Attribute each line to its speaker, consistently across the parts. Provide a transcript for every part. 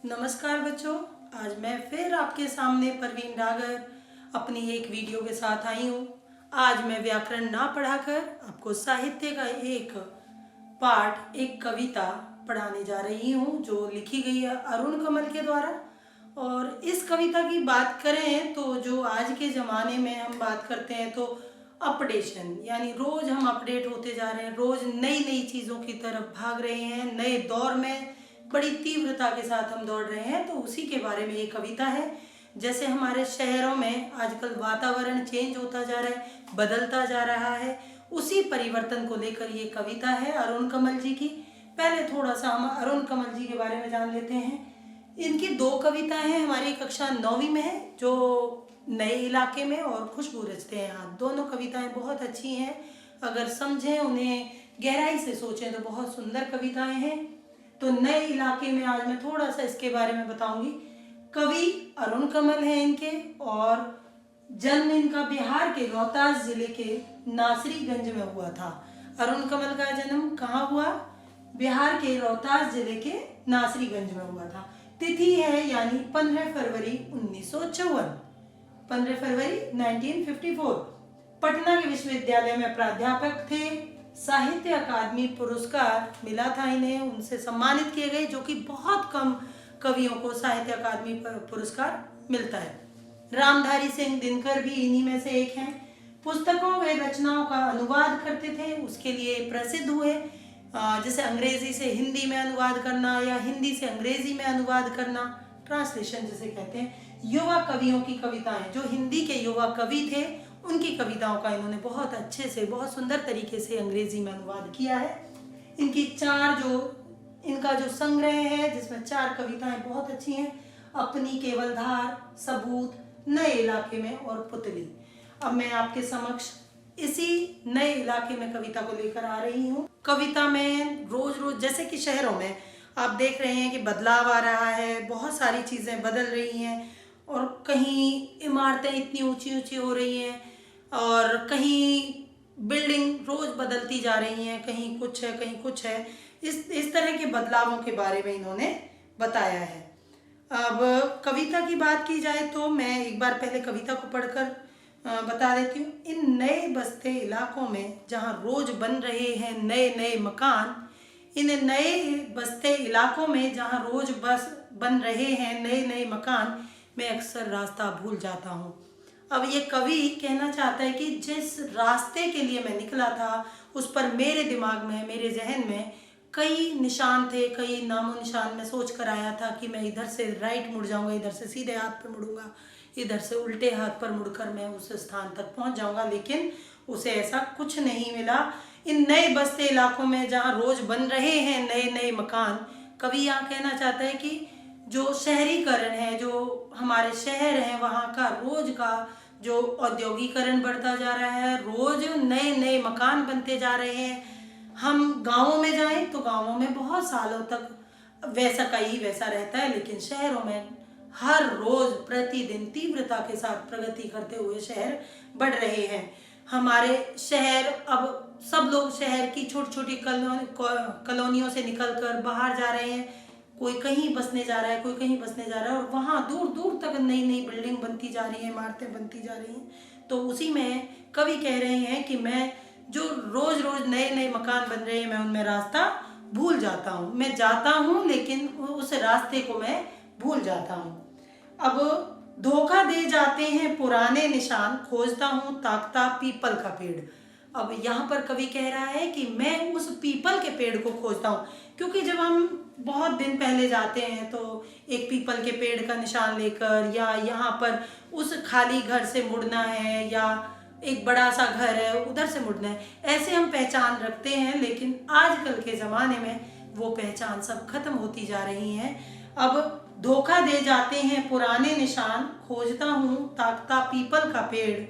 Speaker 1: नमस्कार बच्चों, आज मैं फिर आपके सामने परवीन डागर अपनी एक वीडियो के साथ आई हूँ। आज मैं व्याकरण ना पढ़ाकर आपको साहित्य का एक पाठ, एक कविता पढ़ाने जा रही हूँ जो लिखी गई है अरुण कमल के द्वारा। और इस कविता की बात करें तो जो आज के ज़माने में हम बात करते हैं तो अपडेशन, यानी रोज़ हम अपडेट होते जा रहे हैं, रोज़ नई नई चीज़ों की तरफ भाग रहे हैं, नए दौर में बड़ी तीव्रता के साथ हम दौड़ रहे हैं। तो उसी के बारे में ये कविता है। जैसे हमारे शहरों में आजकल वातावरण चेंज होता जा रहा है, बदलता जा रहा है, उसी परिवर्तन को लेकर ये कविता है अरुण कमल जी की। पहले थोड़ा सा हम अरुण कमल जी के बारे में जान लेते हैं। इनकी दो कविताएं हैं, हमारी कक्षा 9वीं में है, जो नए इलाके में और खुशबू रचते हैं हाथ। दोनों कविताएं बहुत अच्छी हैं, अगर समझें, उन्हें गहराई से सोचें तो बहुत सुंदर कविताएं हैं। तो नए इलाके में आज मैं थोड़ा सा इसके बारे में बताऊंगी। कवि अरुण कमल हैं इनके, और जन्म इनका बिहार के रोहतास जिले के नासरीगंज में हुआ था। अरुण कमल का जन्म कहाँ हुआ? बिहार के रोहतास जिले के नासरीगंज में हुआ था। तिथि है यानी 15 फरवरी 1954, 15 फरवरी 1954। पटना के विश्वविद्यालय में प्राध्यापक थे। साहित्य अकादमी पुरस्कार मिला था इन्हें, उनसे सम्मानित किए गए, जो कि बहुत कम कवियों को साहित्य अकादमी पुरस्कार मिलता है। रामधारी सिंह दिनकर भी इन्हीं में से एक हैं। पुस्तकों व रचनाओं का अनुवाद करते थे, उसके लिए प्रसिद्ध हुए। जैसे अंग्रेजी से हिंदी में अनुवाद करना या हिंदी से अंग्रेजी में अनुवाद करना, ट्रांसलेशन जिसे कहते हैं। युवा कवियों की कविताएं, जो हिंदी के युवा कवि थे, उनकी कविताओं का इन्होंने बहुत अच्छे से, बहुत सुंदर तरीके से अंग्रेजी में अनुवाद किया है। इनका जो संग्रह है जिसमें 4 कविताएं बहुत अच्छी हैं, अपनी केवल धार, सबूत, नए इलाके में और पुतली। अब मैं आपके समक्ष इसी नए इलाके में कविता को लेकर आ रही हूँ। कविता में रोज रोज, जैसे कि शहरों में आप देख रहे हैं कि बदलाव आ रहा है, बहुत सारी चीज़ें बदल रही हैं, और कहीं इमारतें इतनी ऊंची ऊंची हो रही हैं, और कहीं बिल्डिंग रोज बदलती जा रही हैं, कहीं कुछ है कहीं कुछ है। इस तरह के बदलावों के बारे में इन्होंने बताया है। अब कविता की बात की जाए तो मैं एक बार पहले कविता को पढ़कर बता देती हूँ। इन नए बसते इलाकों में जहाँ रोज बन रहे हैं नए नए मकान, इन नए बसते इलाकों में जहाँ रोज बन रहे हैं नए नए मकान, मैं अक्सर रास्ता भूल जाता हूँ। अब ये कवि कहना चाहता है कि जिस रास्ते के लिए मैं निकला था, उस पर मेरे दिमाग में, मेरे जहन में कई निशान थे, कई नामो निशान। मैं सोच कर आया था कि मैं इधर से राइट मुड़ जाऊंगा, इधर से सीधे हाथ पर मुड़ूंगा, इधर से उल्टे हाथ पर मुड़कर मैं उस स्थान तक पहुंच जाऊंगा, लेकिन उसे ऐसा कुछ नहीं मिला। इन नए बसते इलाकों में जहाँ रोज बन रहे हैं नए नए मकान, कवि यहाँ कहना चाहता है कि जो शहरीकरण है, जो हमारे शहर हैं, वहाँ का रोज का जो औद्योगिकरण बढ़ता जा रहा है, रोज नए नए मकान बनते जा रहे हैं। हम गाँवों में जाएं तो गाँवों में बहुत सालों तक वैसा का ही वैसा रहता है, लेकिन शहरों में हर रोज प्रतिदिन तीव्रता के साथ प्रगति करते हुए शहर बढ़ रहे हैं। हमारे शहर, अब सब लोग शहर की छोटी छोटी कॉलोनियों से निकलकर बाहर जा रहे हैं। कोई कहीं बसने जा रहा है, कोई कहीं बसने जा रहा है, और वहाँ दूर दूर तक नई नई बिल्डिंग बनती जा रही है, इमारतें बनती जा रही हैं। तो उसी में कवि कह रहे हैं कि मैं जो रोज रोज नए नए मकान बन रहे हैं, मैं उनमें रास्ता भूल जाता हूँ। मैं जाता हूँ लेकिन उस रास्ते को मैं भूल जाता हूँ। अब धोखा दे जाते हैं पुराने निशान, खोजता हूँ ताकता पीपल का पेड़। अब यहाँ पर कवि कह रहा है कि मैं उस पीपल के पेड़ को खोजता हूँ, क्योंकि जब हम बहुत दिन पहले जाते हैं तो एक पीपल के पेड़ का निशान लेकर, या यहाँ पर उस खाली घर से मुड़ना है, या एक बड़ा सा घर है उधर से मुड़ना है, ऐसे हम पहचान रखते हैं। लेकिन आजकल के ज़माने में वो पहचान सब खत्म होती जा रही है। अब धोखा दे जाते हैं पुराने निशान, खोजता हूँ ताकता पीपल का पेड़,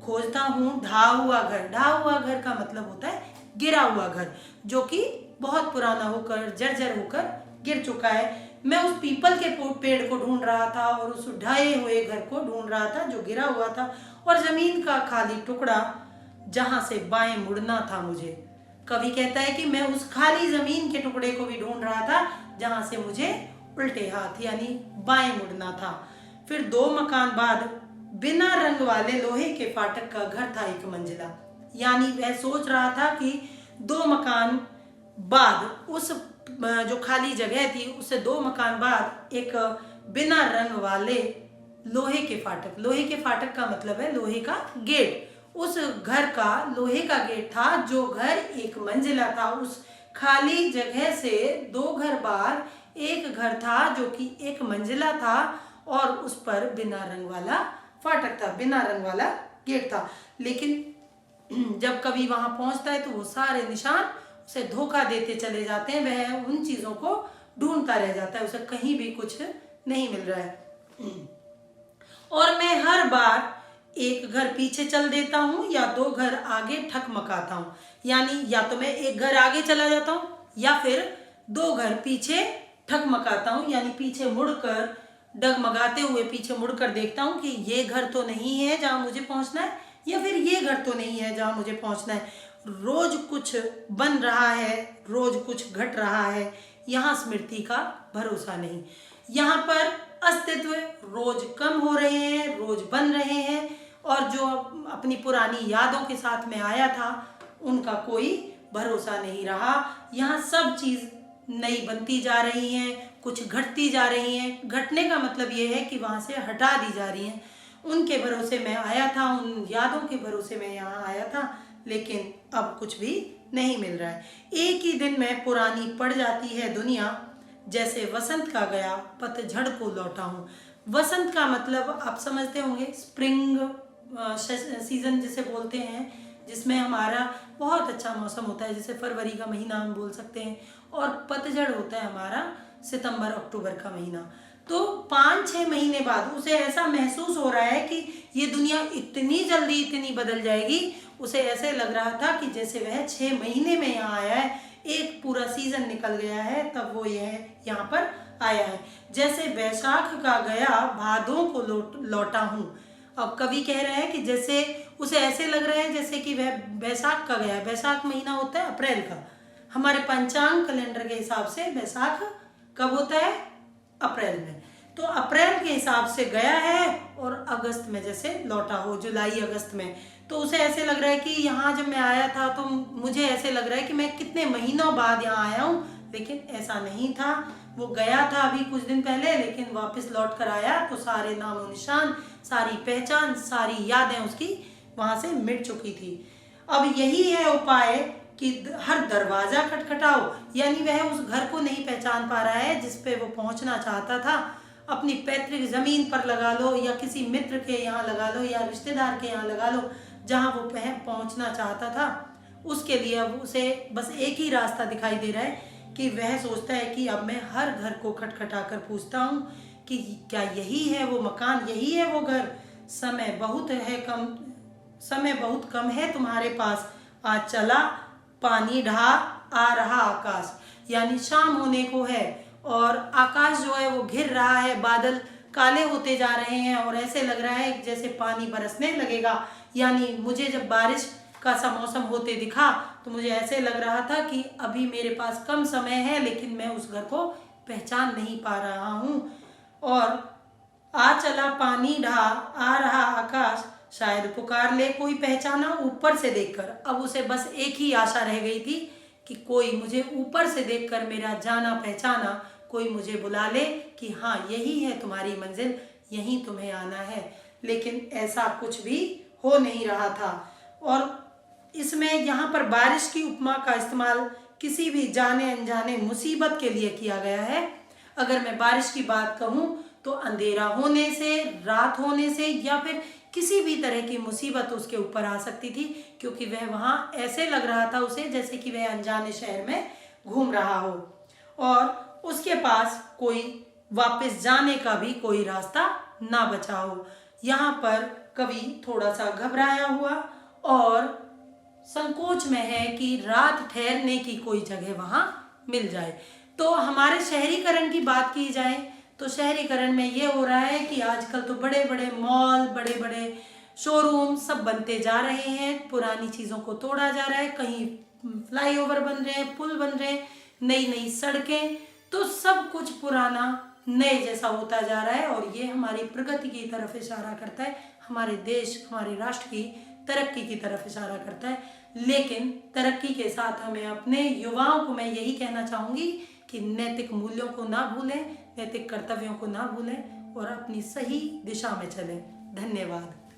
Speaker 1: खोजता हूँ ढहा हुआ घर। ढहा हुआ घर का मतलब होता है गिरा हुआ घर, जो कि बहुत पुराना होकर, जर्जर होकर गिर चुका है। मैं उस पीपल के पेड़ को ढूंढ रहा था, और उस ढहे हुए घर को ढूंढ रहा था जो गिरा हुआ था, और जमीन का खाली टुकड़ा जहां से बाएं मुड़ना था मुझे। कवि कहता है कि मैं उस खाली जमीन के टुकड़े को भी ढूंढ रहा था जहां से मुझे उल्टे हाथ यानी बाएं मुड़ना था। फिर 2 मकान बाद बिना रंग वाले लोहे के फाटक का घर था 1 मंजिला। यानी वह सोच रहा था कि 2 मकान बाद उस जो खाली जगह थी उससे 2 मकान बाद एक बिना रंग वाले लोहे के फाटक का मतलब है लोहे का गेट, उस घर का लोहे का गेट था। जो घर 1 मंजिला था उस खाली जगह से 2 घर बाद एक घर था जो कि 1 मंजिला था और उस पर बिना रंग वाला फाटक था, बिना रंग वाला गेट था। लेकिन जब कभी वहां पहुंचता है तो वो सारे निशान उसे धोखा देते चले जाते हैं। वह उन चीजों को ढूंढता रह जाता है, उसे कहीं भी कुछ नहीं मिल रहा है। और मैं हर बार एक घर पीछे चल देता हूँ या 2 घर आगे ठकमकाता हूँ। यानी या तो मैं एक घर आगे चला जाता हूँ या फिर 2 घर पीछे ठकमकाता हूँ, यानी पीछे मुड़कर डगमगाते हुए पीछे मुड़कर देखता हूँ कि ये घर तो नहीं है जहाँ मुझे पहुँचना है या फिर ये घर तो नहीं है जहाँ मुझे पहुँचना है। रोज कुछ बन रहा है, रोज कुछ घट रहा है, यहाँ स्मृति का भरोसा नहीं। यहाँ पर अस्तित्व रोज कम हो रहे हैं, रोज बन रहे हैं और जो अपनी पुरानी यादों के साथ में आया था उनका कोई भरोसा नहीं रहा। यहाँ सब चीज नई बनती जा रही है, कुछ घटती जा रही है। घटने का मतलब ये है कि वहां से हटा दी जा रही है। उनके भरोसे मैं आया था, उन यादों के भरोसे मैं यहाँ आया था, लेकिन अब कुछ भी नहीं मिल रहा है। एक ही दिन में पुरानी पड़ जाती है दुनिया, जैसे वसंत का गया पतझड़ को लौटा हूँ। वसंत का मतलब आप समझते होंगे, स्प्रिंग सीजन जिसे बोलते हैं, जिसमें हमारा बहुत अच्छा मौसम होता है, जैसे फरवरी का महीना हम बोल सकते हैं। और पतझड़ होता है हमारा सितंबर अक्टूबर का महीना। तो 5-6 महीने बाद उसे ऐसा महसूस हो रहा है कि ये दुनिया इतनी जल्दी इतनी बदल जाएगी। उसे ऐसे लग रहा था कि जैसे वह 6 महीने में यहाँ आया है, एक पूरा सीजन निकल गया है तब वो यह यहाँ पर आया है। जैसे वैशाख का गया भादों को लौटा हूँ। अब कवि कह रहे हैं कि जैसे उसे ऐसे लग रहा है जैसे कि वह वैशाख का गया। वैशाख महीना होता है अप्रैल का, हमारे पंचांग कैलेंडर के हिसाब से वैशाख कब होता है? अप्रैल में। तो अप्रैल के हिसाब से गया है और अगस्त में जैसे लौटा हो, जुलाई अगस्त में। तो उसे ऐसे लग रहा है कि यहाँ जब मैं आया था तो मुझे ऐसे लग रहा है कि मैं कितने महीनों बाद यहाँ आया हूँ, लेकिन ऐसा नहीं था। वो गया था अभी कुछ दिन पहले, लेकिन वापस लौट कर आया तो सारे नामो निशान, सारी पहचान, सारी यादें उसकी वहां से मिट चुकी थी। अब यही है उपाय कि हर दरवाजा खटखटाओ, यानी वह उस घर को नहीं पहचान पा रहा है जिस पे वो पहुंचना चाहता था। अपनी पैतृक जमीन पर लगा लो या किसी मित्र के यहाँ लगा लो या रिश्तेदार के यहाँ लगा लो, जहाँ वो पहुंचना चाहता था। उसके लिए अब उसे बस एक ही रास्ता दिखाई दे रहा है कि वह सोचता है कि अब मैं हर घर को खटखटा कर पूछता हूँ कि क्या यही है वो मकान, यही है वो घर। समय बहुत कम है तुम्हारे पास, आज चला पानी ढहा आ रहा आकाश। यानी शाम होने को है और आकाश जो है वो घिर रहा है, बादल काले होते जा रहे हैं और ऐसे लग रहा है जैसे पानी बरसने लगेगा। यानी मुझे जब बारिश का सा मौसम होते दिखा तो मुझे ऐसे लग रहा था कि अभी मेरे पास कम समय है, लेकिन मैं उस घर को पहचान नहीं पा रहा हूँ। और आ चला पानी ढहा आ रहा आकाश, शायद पुकार ले कोई पहचाना ऊपर से देखकर। अब उसे बस एक ही आशा रह गई थी कि कोई मुझे ऊपर से देखकर मेरा जाना पहचाना कोई मुझे बुला ले कि हाँ यही है तुम्हारी मंजिल, यहीं तुम्हें आना है। लेकिन ऐसा कुछ भी हो नहीं रहा था। और इसमें यहाँ पर बारिश की उपमा का इस्तेमाल किसी भी जाने अनजाने मुसीबत के लिए किया गया है। अगर मैं बारिश की बात कहूँ तो अंधेरा होने से, रात होने से या फिर किसी भी तरह की मुसीबत उसके ऊपर आ सकती थी, क्योंकि वह वहाँ ऐसे लग रहा था उसे जैसे कि वह अनजाने शहर में घूम रहा हो और उसके पास कोई वापस जाने का भी कोई रास्ता ना बचा हो। यहाँ पर कवि थोड़ा सा घबराया हुआ और संकोच में है कि रात ठहरने की कोई जगह वहाँ मिल जाए। तो हमारे शहरीकरण की बात की जाए तो शहरीकरण में ये हो रहा है कि आजकल तो बड़े बड़े मॉल, बड़े बड़े शोरूम सब बनते जा रहे हैं, पुरानी चीज़ों को तोड़ा जा रहा है, कहीं फ्लाईओवर बन रहे हैं, पुल बन रहे हैं, नई नई सड़कें। तो सब कुछ पुराना नए जैसा होता जा रहा है और ये हमारी प्रगति की तरफ इशारा करता है, हमारे देश हमारे राष्ट्र की तरक्की की तरफ इशारा करता है। लेकिन तरक्की के साथ हमें अपने युवाओं को मैं यही कहना चाहूँगी कि नैतिक मूल्यों को ना भूलें, नैतिक कर्तव्यों को ना भूलें और अपनी सही दिशा में चलें। धन्यवाद।